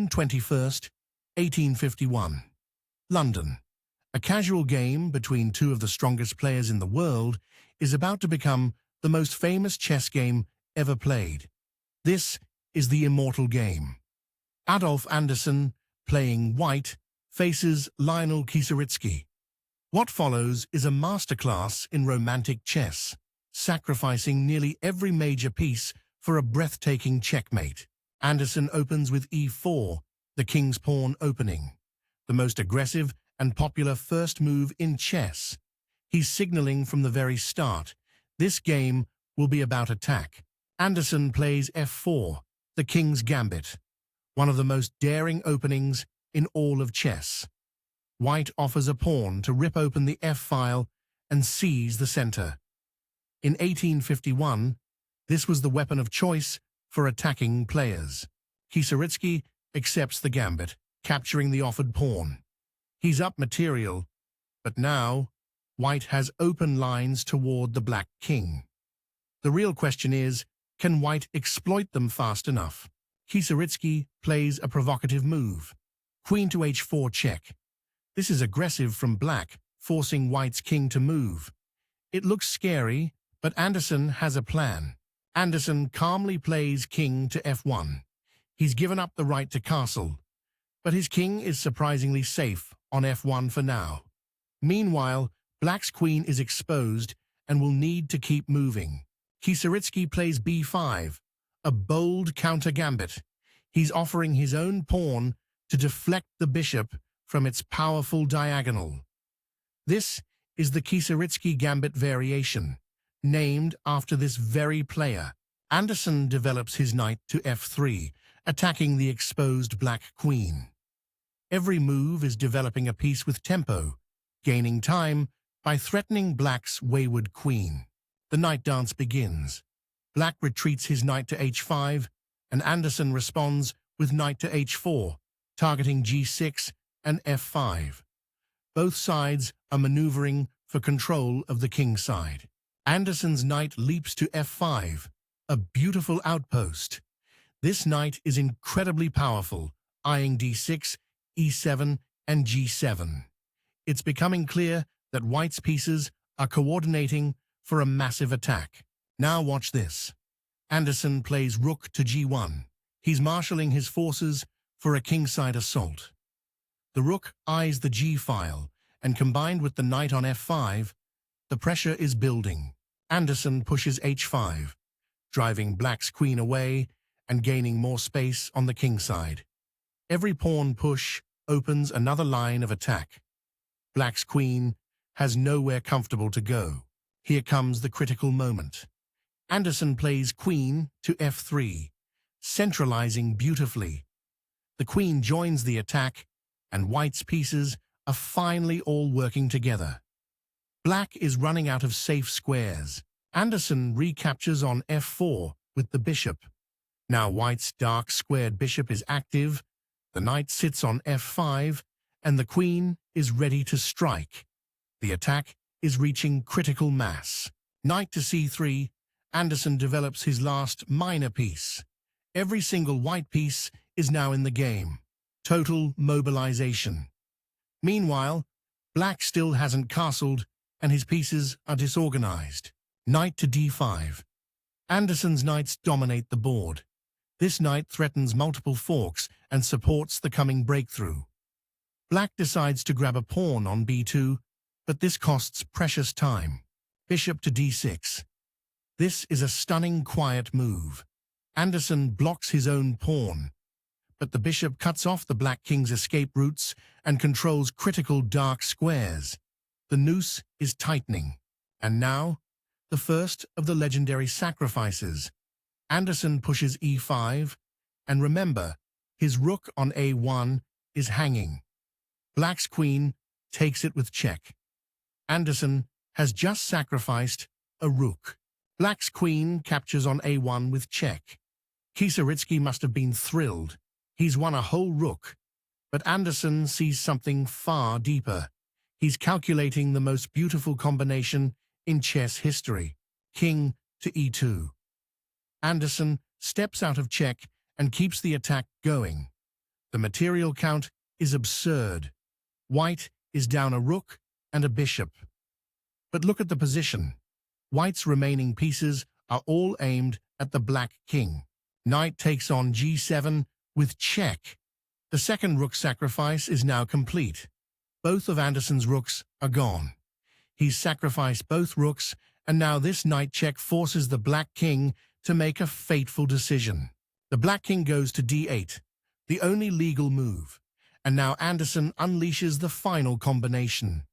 June 21st, 1851. London. A casual game between two of the strongest players in the world is about to become the most famous chess game ever played. This is the Immortal Game. Adolf Anderssen, playing white, faces Lionel Kieseritzky. What follows is a masterclass in romantic chess, sacrificing nearly every major piece for a breathtaking checkmate. Anderssen opens with e4, the king's pawn opening, the most aggressive and popular first move in chess. He's signaling from the very start, this game will be about attack. Anderssen plays f4, the king's gambit, one of the most daring openings in all of chess. White offers a pawn to rip open the f-file and seize the center. In 1851, this was the weapon of choice for attacking players. Kieseritzky accepts the gambit, capturing the offered pawn. He's up material, but now white has open lines toward the black king. The real question is, can white exploit them fast enough? Kieseritzky plays a provocative move. Queen to h4 check. This is aggressive from black, forcing white's king to move. It looks scary, but Anderssen has a plan. Anderssen calmly plays king to f1. He's given up the right to castle, but his king is surprisingly safe on f1 for now. Meanwhile, black's queen is exposed and will need to keep moving. Kieseritzky plays b5, a bold counter-gambit. He's offering his own pawn to deflect the bishop from its powerful diagonal. This is the Kieseritzky gambit variation, named after this very player. Anderssen develops his knight to f3, attacking the exposed black queen. Every move is developing a piece with tempo, gaining time by threatening black's wayward queen. The knight dance begins. Black retreats his knight to h5, and Anderssen responds with knight to h4, targeting g6 and f5. Both sides are maneuvering for control of the king side. Anderssen's knight leaps to f5, a beautiful outpost. This knight is incredibly powerful, eyeing d6, e7, and g7. It's becoming clear that white's pieces are coordinating for a massive attack. Now watch this. Anderssen plays rook to g1. He's marshalling his forces for a kingside assault. The rook eyes the g-file, and combined with the knight on f5, the pressure is building. Anderssen pushes h5, driving black's queen away and gaining more space on the kingside. Every pawn push opens another line of attack. Black's queen has nowhere comfortable to go. Here comes the critical moment. Anderssen plays queen to f3, centralizing beautifully. The queen joins the attack, and white's pieces are finally all working together. Black is running out of safe squares. Anderssen recaptures on f4 with the bishop. Now white's dark squared bishop is active, the knight sits on f5, and the queen is ready to strike. The attack is reaching critical mass. Knight to c3, Anderssen develops his last minor piece. Every single white piece is now in the game. Total mobilization. Meanwhile, black still hasn't castled, and his pieces are disorganized. Knight to d5. Anderssen's knights dominate the board. This knight threatens multiple forks and supports the coming breakthrough. Black decides to grab a pawn on b2, but this costs precious time. Bishop to d6. This is a stunning quiet move. Anderssen blocks his own pawn, but the bishop cuts off the black king's escape routes and controls critical dark squares. The noose is tightening. And now, the first of the legendary sacrifices. Anderssen pushes e5, and remember, his rook on a1 is hanging. Black's queen takes it with check. Anderssen has just sacrificed a rook. Black's queen captures on a1 with check. Kieseritzky must have been thrilled. He's won a whole rook. But Anderssen sees something far deeper. He's calculating the most beautiful combination in chess history, king to e2. Anderssen steps out of check and keeps the attack going. The material count is absurd. White is down a rook and a bishop. But look at the position. White's remaining pieces are all aimed at the black king. Knight takes on g7 with check. The second rook sacrifice is now complete. Both of Anderssen's rooks are gone. He's sacrificed both rooks, and now this knight check forces the black king to make a fateful decision. The black king goes to d8, the only legal move, and now Anderssen unleashes the final combination.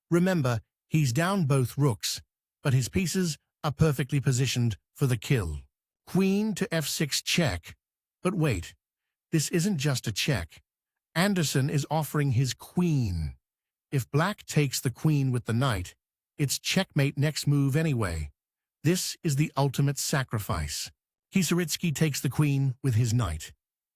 Remember, he's down both rooks, but his pieces are perfectly positioned for the kill. Queen to f6 check. But wait, this isn't just a check. Anderssen is offering his queen. If black takes the queen with the knight, it's checkmate next move anyway. This is the ultimate sacrifice. Kieseritzky takes the queen with his knight.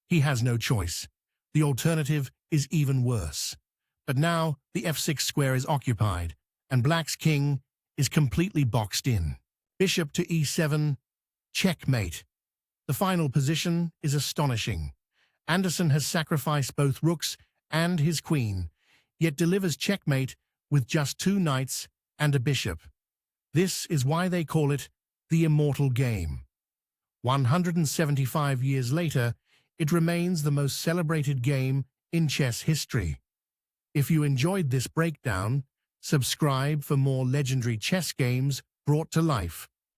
He has no choice. The alternative is even worse. But now the f6 square is occupied, and black's king is completely boxed in. Bishop to e7, checkmate. The final position is astonishing. Anderssen has sacrificed both rooks and his queen, yet delivers checkmate with just 2 knights and a bishop. This is why they call it the Immortal Game. 175 years later, it remains the most celebrated game in chess history. If you enjoyed this breakdown, subscribe for more legendary chess games brought to life.